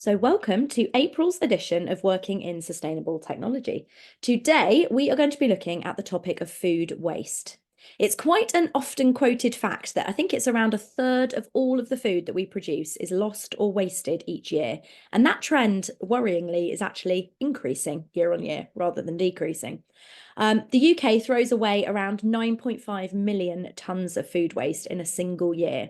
So, welcome to April's edition of Working in Sustainable Technology. Today, we are going to be looking at the topic of food waste. It's quite an often quoted fact that I think it's around a third of all of the food that we produce is lost or wasted each year. And that trend, worryingly, is actually increasing year on year rather than decreasing. The UK throws away around 9.5 million tonnes of food waste in a single year.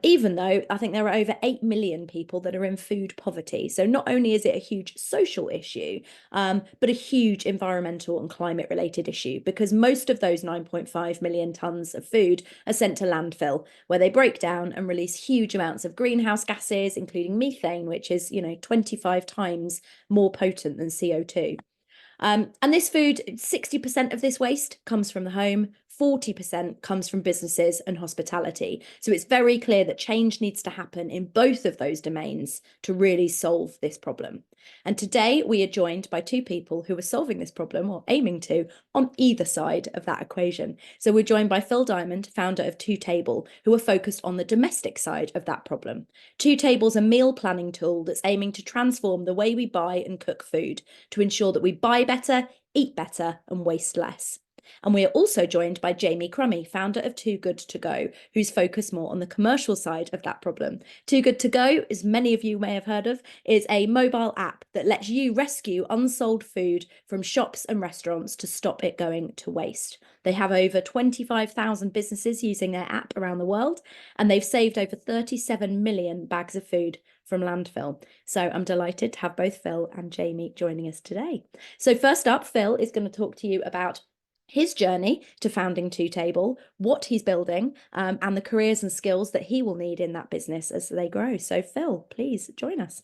Even though I think there are over 8 million people that are in food poverty. So not only is it a huge social issue, but a huge environmental and climate related issue, because most of those 9.5 million tonnes of food are sent to landfill, where they break down and release huge amounts of greenhouse gases, including methane, which is, 25 times more potent than CO2. And this food, 60% of this waste comes from the home, 40% comes from businesses and hospitality. So it's very clear that change needs to happen in both of those domains to really solve this problem. And today we are joined by two people who are solving this problem, or aiming to, on either side of that equation. So we're joined by Phil Diamond, founder of toTable, who are focused on the domestic side of that problem. toTable's a meal planning tool that's aiming to transform the way we buy and cook food to ensure that we buy better, eat better, and waste less. And we are also joined by Jamie Crummie, founder of Too Good To Go, who's focused more on the commercial side of that problem. Too Good To Go, as many of you may have heard of, is a mobile app that lets you rescue unsold food from shops and restaurants to stop it going to waste. They have over 25,000 businesses using their app around the world, and they've saved over 37 million bags of food from landfill. So I'm delighted to have both Phil and Jamie joining us today. So first up, Phil is going to talk to you about his journey to founding toTable, what he's building, and the careers and skills that he will need in that business as they grow. So Phil, please join us.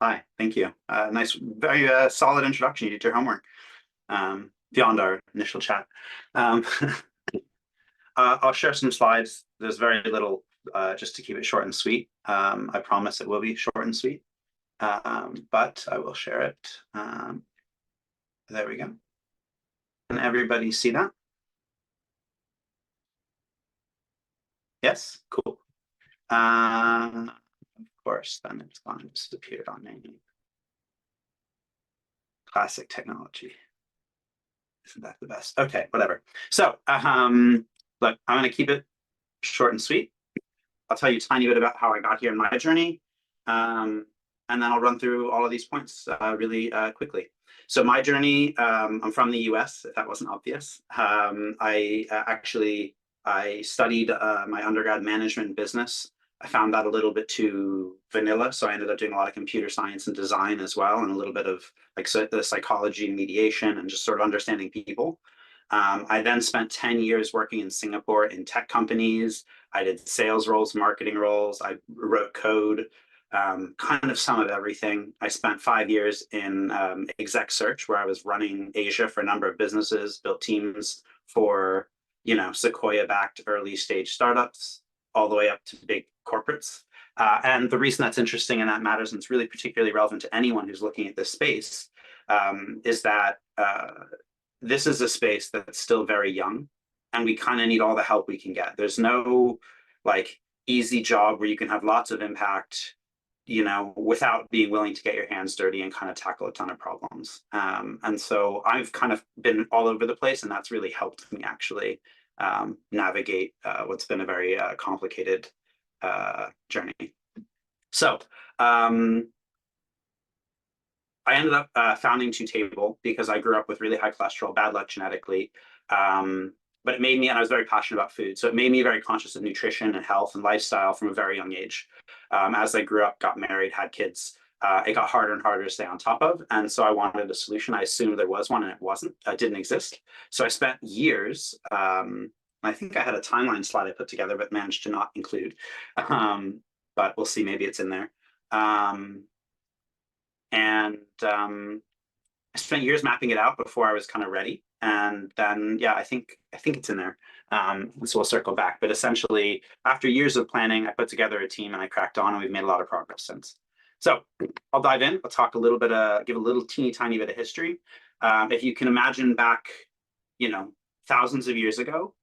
Hi, thank you. Nice, very solid introduction. You did your homework beyond our initial chat. I'll share some slides. There's very little, just to keep it short and sweet. I promise it will be short and sweet, but I will share it. There we go. Can everybody see that? Yes, cool. Of course, then it's gone and disappeared on me. Classic technology. Isn't that the best? Okay, whatever. So, look, I'm going to keep it short and sweet. I'll tell you a tiny bit about how I got here in my journey, and then I'll run through all of these points really quickly. So my journey, I'm from the US, if that wasn't obvious. I studied my undergrad management and business. I found that a little bit too vanilla, so I ended up doing a lot of computer science and design as well, and a little bit of the psychology and mediation and just sort of understanding people. I then spent 10 years working in Singapore in tech companies. I did sales roles, marketing roles. I wrote code, kind of some of everything. I spent 5 years in exec search, where I was running Asia for a number of businesses, built teams for, Sequoia-backed early stage startups, all the way up to big corporates. And the reason that's interesting and that matters, and it's really particularly relevant to anyone who's looking at this space, is that this is a space that's still very young, and we kind of need all the help we can get. There's no easy job where you can have lots of impact, without being willing to get your hands dirty and kind of tackle a ton of problems. And so I've kind of been all over the place, and that's really helped me actually navigate what's been a very complicated journey. So I ended up founding toTable because I grew up with really high cholesterol, bad luck genetically. But it made me, and I was very passionate about food, so it made me very conscious of nutrition and health and lifestyle from a very young age. As I grew up, got married, had kids, it got harder and harder to stay on top of. And so I wanted a solution. I assumed there was one, and it didn't exist. So I spent years, I think I had a timeline slide I put together, but managed to not include. But we'll see, maybe it's in there. I spent years mapping it out before I was kind of ready. And then, yeah, I think it's in there. So we'll circle back. But essentially, after years of planning, I put together a team and I cracked on, and we've made a lot of progress since. So I'll dive in. I'll talk a little bit, give a little teeny tiny bit of history. If you can imagine back, thousands of years ago,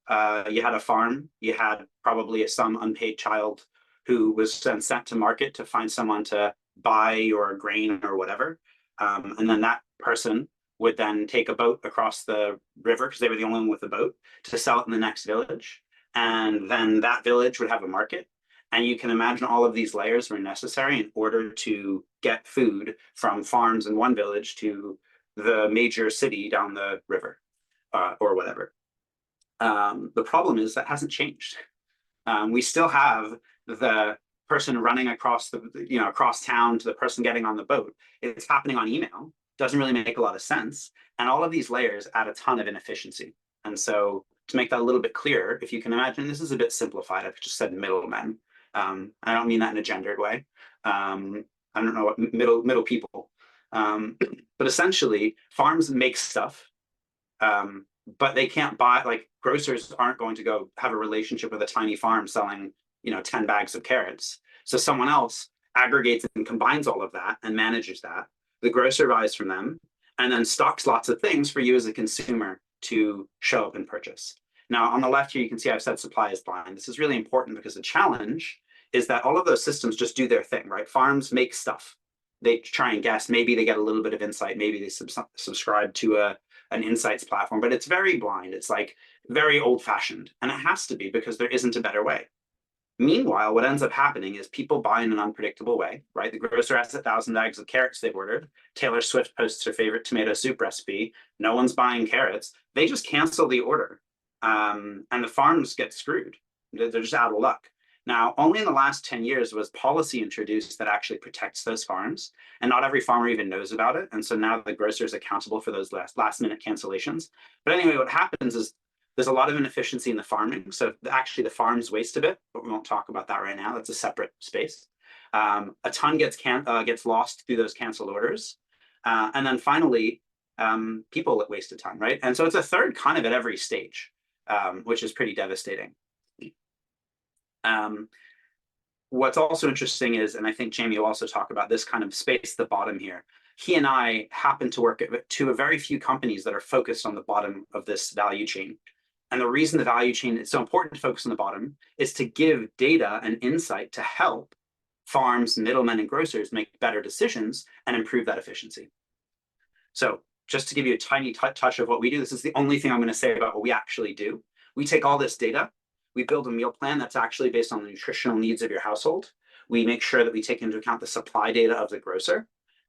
you had a farm. You had probably some unpaid child who was then sent to market to find someone to buy your grain or whatever. And then that person would then take a boat across the river, because they were the only one with a boat, to sell it in the next village. And then that village would have a market. And you can imagine all of these layers were necessary in order to get food from farms in one village to the major city down the river, or whatever. The problem is that hasn't changed. We still have the person running across across town to the person getting on the boat. It's happening on email. Doesn't really make a lot of sense. And all of these layers add a ton of inefficiency. And so to make that a little bit clearer, if you can imagine, this is a bit simplified. I've just said middlemen. I don't mean that in a gendered way. I don't know what middle people. But essentially, farms make stuff, but they can't buy, like grocers aren't going to go have a relationship with a tiny farm selling 10 bags of carrots. So someone else aggregates and combines all of that and manages that. The grocer buys from them and then stocks lots of things for you as a consumer to show up and purchase. Now, on the left here, you can see I've said supply is blind. This is really important because the challenge is that all of those systems just do their thing, right? Farms make stuff. They try and guess. Maybe they get a little bit of insight. Maybe they subscribe to an insights platform, but it's very blind. It's like very old fashioned, and it has to be because there isn't a better way. Meanwhile, what ends up happening is people buy in an unpredictable way, right? The grocer has 1,000 bags of carrots they've ordered. Taylor Swift posts her favorite tomato soup recipe. No one's buying carrots. They just cancel the order. And the farms get screwed. They're just out of luck. Now, only in the last 10 years was policy introduced that actually protects those farms. And not every farmer even knows about it. And so now the grocer is accountable for those last minute cancellations. But anyway, what happens is there's a lot of inefficiency in the farming. So actually the farms waste a bit, but we won't talk about that right now. That's a separate space. A ton gets lost through those canceled orders. And then finally, people waste a ton, right? And so it's a third kind of at every stage, which is pretty devastating. What's also interesting is, and I think Jamie will also talk about this kind of space, the bottom here. He and I happen to work at two very few companies that are focused on the bottom of this value chain. And the reason the value chain is so important to focus on the bottom is to give data and insight to help farms, middlemen, and grocers make better decisions and improve that efficiency. So just to give you a tiny touch of what we do, this is the only thing I'm going to say about what we actually do. We take all this data, we build a meal plan that's actually based on the nutritional needs of your household. We make sure that we take into account the supply data of the grocer.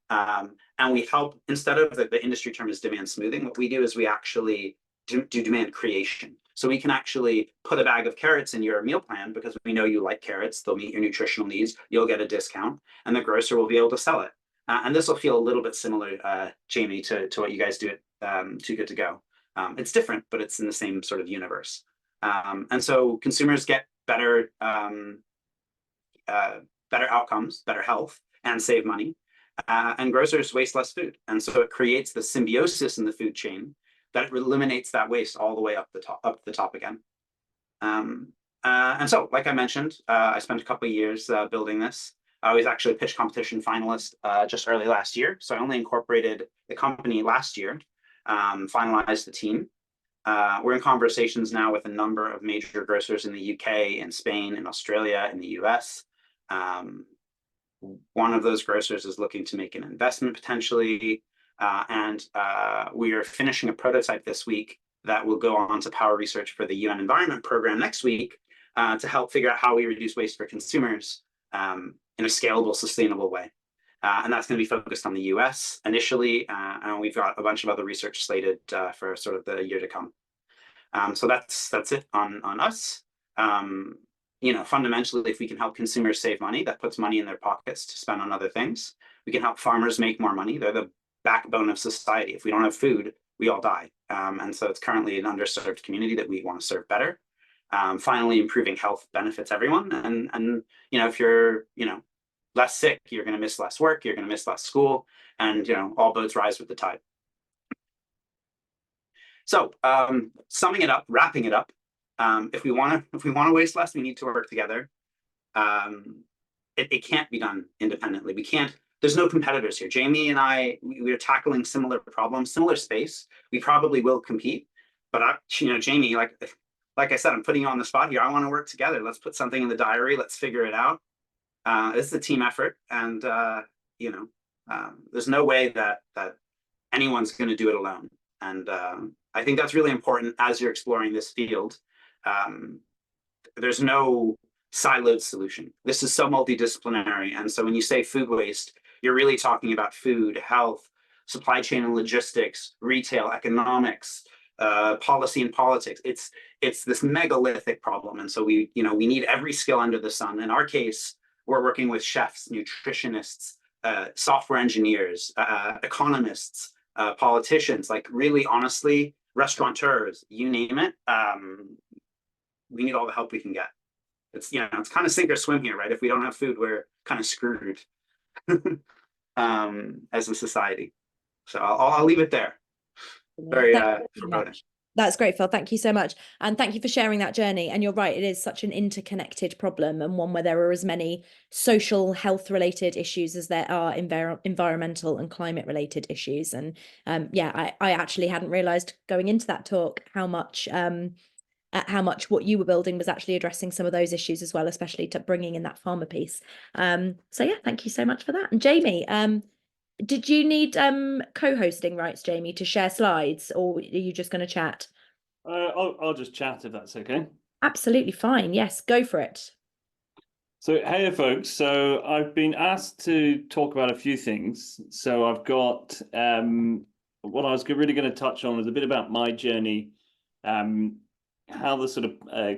And we help, instead of the industry term is demand smoothing, what we do is we actually do demand creation. So we can actually put a bag of carrots in your meal plan because we know you like carrots. They'll meet your nutritional needs. You'll get a discount, and the grocer will be able to sell it. And this will feel a little bit similar, Jamie, to what you guys do at Too Good to Go. It's different, but it's in the same sort of universe. And so consumers get better outcomes, better health, and save money. And grocers waste less food. And so it creates the symbiosis in the food chain that eliminates that waste all the way up the top again. And so, like I mentioned, I spent a couple of years building this. I was actually a pitch competition finalist just early last year. So I only incorporated the company last year, finalized the team. We're in conversations now with a number of major grocers in the UK, in Spain, in Australia, in the US. One of those grocers is looking to make an investment potentially. And we are finishing a prototype this week that will go on to power research for the UN Environment Program next week to help figure out how we reduce waste for consumers in a scalable, sustainable way. And that's going to be focused on the US initially, and we've got a bunch of other research slated for sort of the year to come. So that's it on us. Fundamentally, if we can help consumers save money, that puts money in their pockets to spend on other things. We can help farmers make more money. They're the backbone of society. If we don't have food, we all die. And so it's currently an underserved community that we want to serve better. Finally, improving health benefits everyone. And if you're less sick, you're going to miss less work, you're going to miss less school, and all boats rise with the tide. So summing it up, wrapping it up, if we want to waste less, we need to work together. It can't be done independently. We can't. There's no competitors here. Jamie and I, we are tackling similar problems, similar space. We probably will compete, but Jamie, like I said, I'm putting you on the spot here. I want to work together. Let's put something in the diary. Let's figure it out. It's a team effort, and there's no way that anyone's going to do it alone. And I think that's really important as you're exploring this field. There's no siloed solution. This is so multidisciplinary. And so when you say food waste, you're really talking about food, health, supply chain and logistics, retail, economics, policy and politics. It's this megalithic problem. And so we need every skill under the sun. In our case, we're working with chefs, nutritionists, software engineers, economists, politicians, like really honestly, restaurateurs, you name it. We need all the help we can get. It's kind of sink or swim here, right? If we don't have food, we're kind of screwed as a society. So I'll leave it there. Very foreboding. That's great, Phil. Thank you so much. And thank you for sharing that journey. And you're right, it is such an interconnected problem, and one where there are as many social health related issues as there are environmental and climate related issues. And I actually hadn't realized going into that talk how much what you were building was actually addressing some of those issues as well, especially to bringing in that farmer piece. So yeah, thank you so much for that. And Jamie, did you need co-hosting rights, Jamie, to share slides, or are you just going to chat? I'll just chat if that's okay. Absolutely fine. Yes, go for it. So hey folks, so I've been asked to talk about a few things. So I've got what I was really going to touch on was a bit about my journey, how the sort of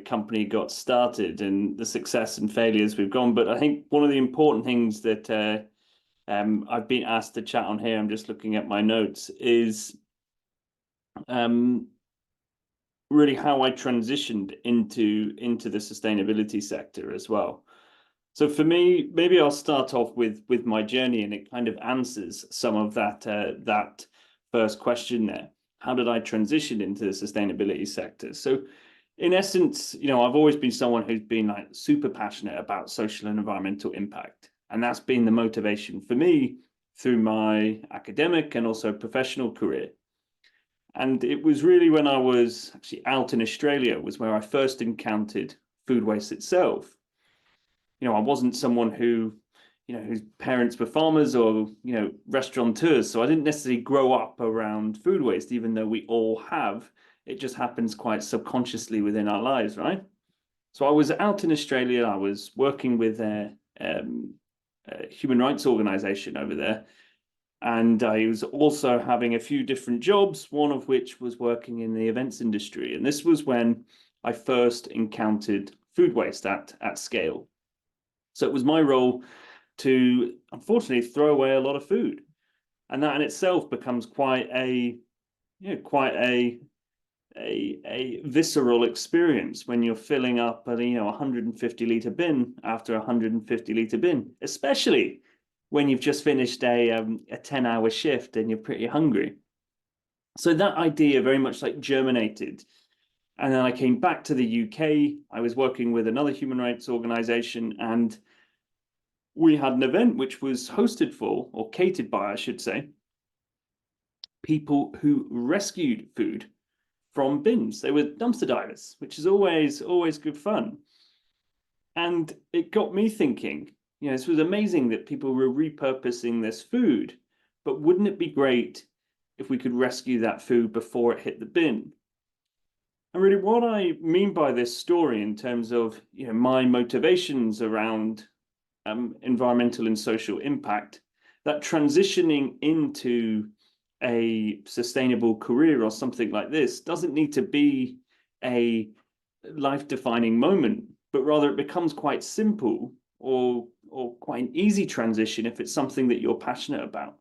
company got started and the success and failures we've gone. But I think one of the important things that I've been asked to chat on here, I'm just looking at my notes, is really how I transitioned into the sustainability sector as well. So for me, maybe I'll start off with my journey, and it kind of answers some of that first question there. How did I transition into the sustainability sector? So in essence, I've always been someone who's been like super passionate about social and environmental impact. And that's been the motivation for me through my academic and also professional career. And it was really when I was actually out in Australia was where I first encountered food waste itself. I wasn't someone who, whose parents were farmers or, restaurateurs. So I didn't necessarily grow up around food waste, even though we all have. It just happens quite subconsciously within our lives, right? So I was out in Australia. I was working with a human rights organization over there. And I was also having a few different jobs, one of which was working in the events industry. And this was when I first encountered food waste at scale. So it was my role to, unfortunately, throw away a lot of food. And that in itself becomes quite a visceral experience when you're filling up a 150-litre bin after 150-litre bin, especially when you've just finished a 10-hour shift and you're pretty hungry. So that idea very much like germinated. And then I came back to the UK. I was working with another human rights organization, and we had an event which was hosted for, or catered by, I should say, people who rescued food from bins. They were dumpster divers, which is always good fun. And it got me thinking, this was amazing that people were repurposing this food, but wouldn't it be great if we could rescue that food before it hit the bin? And really what I mean by this story in terms of my motivations around environmental and social impact, that transitioning into a sustainable career or something like this doesn't need to be a life-defining moment, but rather it becomes quite simple or quite an easy transition if it's something that you're passionate about.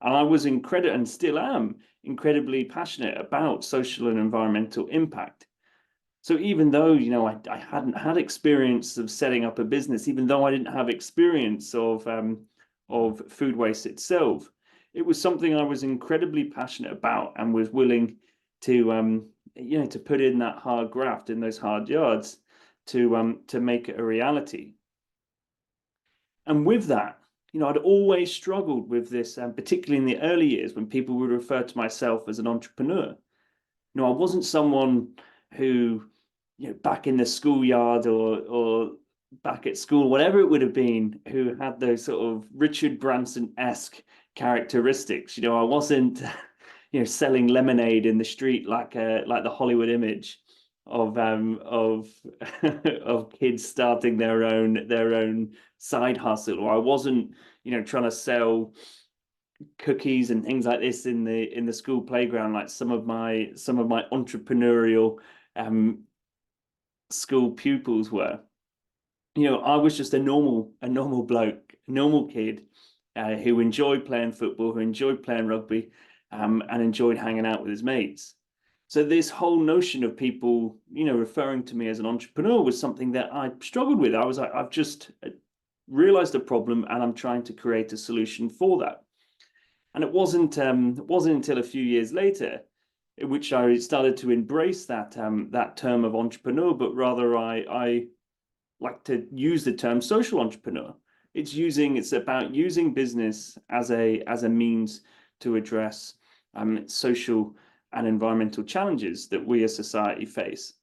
And I was and still am incredibly passionate about social and environmental impact. So even though, I hadn't had experience of setting up a business, even though I didn't have experience of food waste itself, it was something I was incredibly passionate about and was willing to, to put in that hard graft in those hard yards to make it a reality. And with that, I'd always struggled with this, particularly in the early years when people would refer to myself as an entrepreneur. I wasn't someone who, back in the schoolyard or back at school, whatever it would have been, who had those sort of Richard Branson-esque characteristics. You know, I wasn't, you know, selling lemonade in the street like the Hollywood image of of kids starting their own side hustle, or I wasn't, you know, trying to sell cookies and things like this in the school playground like some of my entrepreneurial school pupils were. You know, I was just a normal bloke, a normal kid who enjoyed playing football, who enjoyed playing rugby, and enjoyed hanging out with his mates. So this whole notion of people, you know, referring to me as an entrepreneur was something that I struggled with. I was like, I've just realized a problem and I'm trying to create a solution for that. And it wasn't until a few years later in which I started to embrace that that term of entrepreneur, but rather I like to use the term social entrepreneur. It's about using business as a means to address social and environmental challenges that we as society face.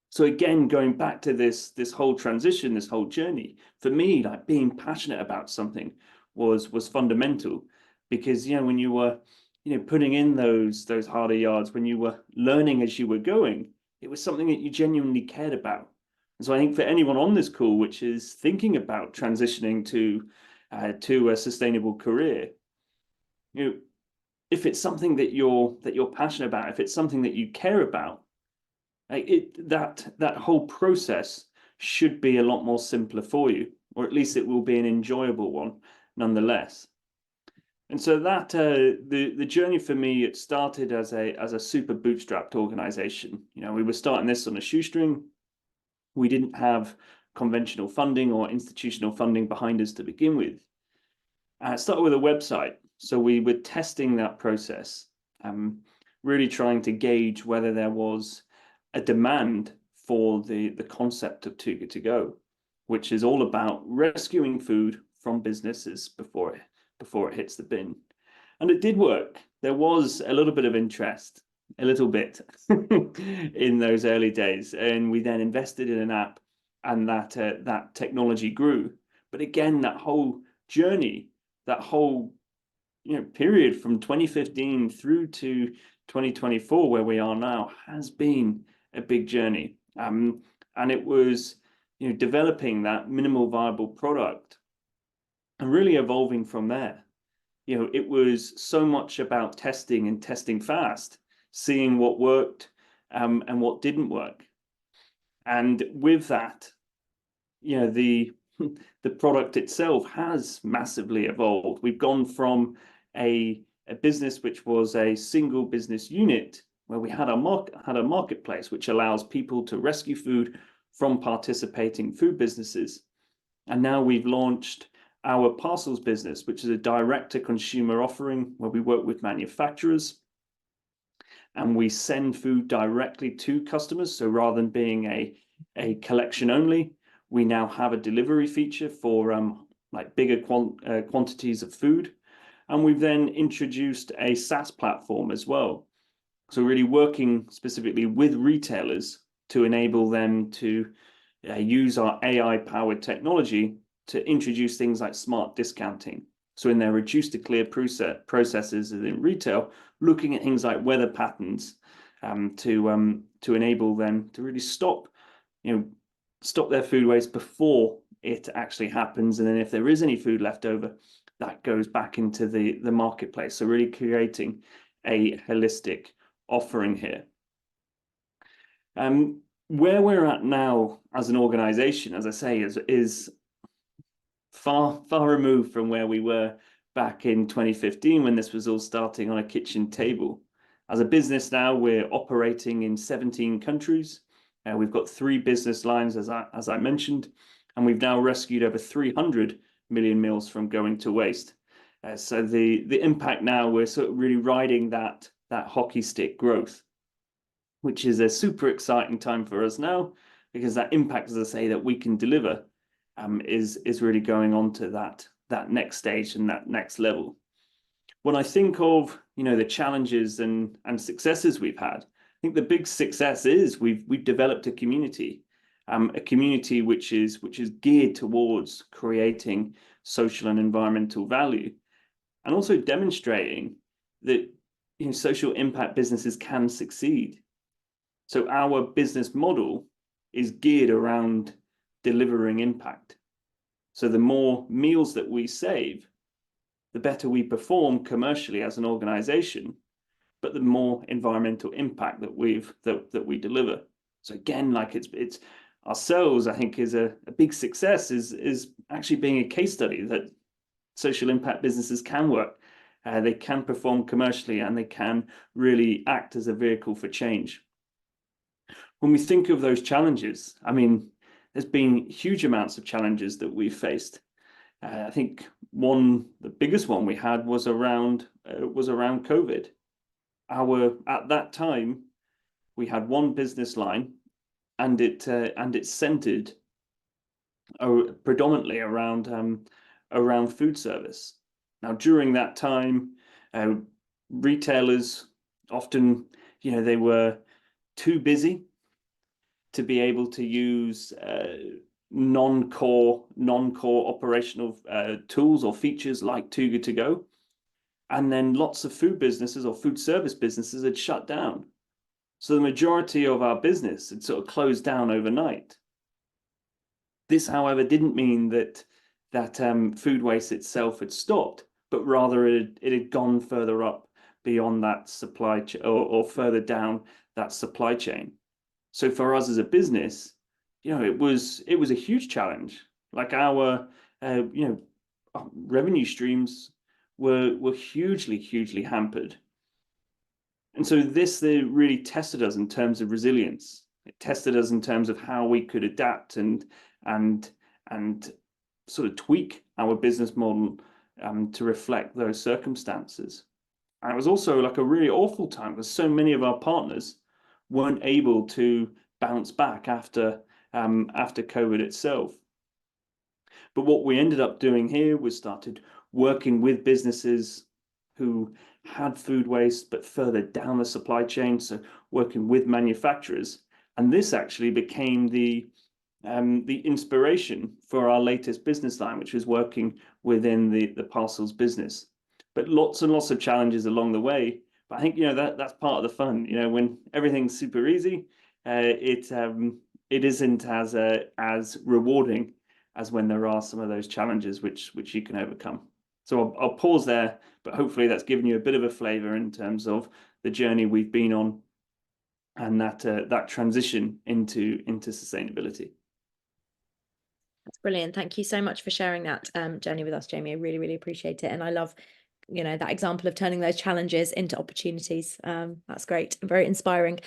So again, going back to this whole transition, this whole journey, for me, like being passionate about something was fundamental, because you know, when you were, you know, putting in those harder yards, when you were learning as you were going, it was something that you genuinely cared about. And so I think for anyone on this call which is thinking about transitioning to a sustainable career, you know, if it's something that you're passionate about, if it's something that you care about, that whole process should be a lot more simpler for you, or at least it will be an enjoyable one nonetheless. And so that the journey for me, it started as a super bootstrapped organization. You know, we were starting this on a shoestring. We didn't have conventional funding or institutional funding behind us to begin with. It started with a website. So we were testing that process, really trying to gauge whether there was a demand for the concept of Too Good To Go, which is all about rescuing food from businesses before it hits the bin. And it did work. There was a little bit of interest, a little bit in those early days, and we then invested in an app, and that technology grew. But again, that whole journey, that whole, you know, period from 2015 through to 2024, where we are now, has been a big journey. And it was, you know, developing that minimal viable product and really evolving from there. You know, it was so much about testing and testing fast, seeing what worked and what didn't work. And with that, you know, the product itself has massively evolved. We've gone from a business which was a single business unit, where we had a marketplace which allows people to rescue food from participating food businesses. And now we've launched our parcels business, which is a direct-to-consumer offering where we work with manufacturers and we send food directly to customers. So rather than being a collection only, we now have a delivery feature for like bigger quantities of food. And we've then introduced a SaaS platform as well. So really working specifically with retailers to enable them to use our AI-powered technology to introduce things like smart discounting. So in their reduce to clear processes in retail, looking at things like weather patterns to enable them to really stop their food waste before it actually happens. And then if there is any food left over, that goes back into the marketplace. So really creating a holistic offering here. Where we're at now as an organization, as I say, is far removed from where we were back in 2015 when this was all starting on a kitchen table. As a business now, we're operating in 17 countries. We've got 3 business lines, as I mentioned, and we've now rescued over 300 million meals from going to waste. So the impact now, we're sort of really riding that hockey stick growth, which is a super exciting time for us now, because that impact, as I say, that we can deliver is really going on to that next stage and that next level. When I think of, you know, the challenges and successes we've had, I think the big success is we've developed a community. a community which is geared towards creating social and environmental value, and also demonstrating that social impact businesses can succeed. So our business model is geared around delivering impact. So the more meals that we save, the better we perform commercially as an organization, but the more environmental impact that we deliver. So again, like it's ourselves, I think, is a big success, is actually being a case study that social impact businesses can work. They can perform commercially, and they can really act as a vehicle for change. When we think of those challenges, I mean, there's been huge amounts of challenges that we've faced. I think the biggest one we had was around COVID. At that time, we had one business line, and it centered predominantly around food service. Now, during that time, retailers often, they were too busy to be able to use non-core operational tools or features like Too Good To Go. And then lots of food businesses or food service businesses had shut down. So the majority of our business had sort of closed down overnight. This, however, didn't mean that food waste itself had stopped, but rather it had gone further up beyond that supply chain, or further down that supply chain. So for us as a business, it was a huge challenge. Like our revenue streams were hugely hampered. And so they really tested us in terms of resilience. It tested us in terms of how we could adapt and sort of tweak our business model to reflect those circumstances. And it was also like a really awful time because so many of our partners weren't able to bounce back after COVID itself. But what we ended up doing here was started working with businesses who had food waste, but further down the supply chain, so working with manufacturers. And this actually became the inspiration for our latest business line, which was working within the parcels business. But lots and lots of challenges along the way. But I think that's part of the fun. When everything's super easy, it isn't as rewarding as when there are some of those challenges which you can overcome. So I'll pause there, but hopefully that's given you a bit of a flavor in terms of the journey we've been on and that transition into sustainability. That's brilliant. Thank you so much for sharing that journey with us, Jamie. I really appreciate it. And I love, that example of turning those challenges into opportunities. That's great. Very inspiring.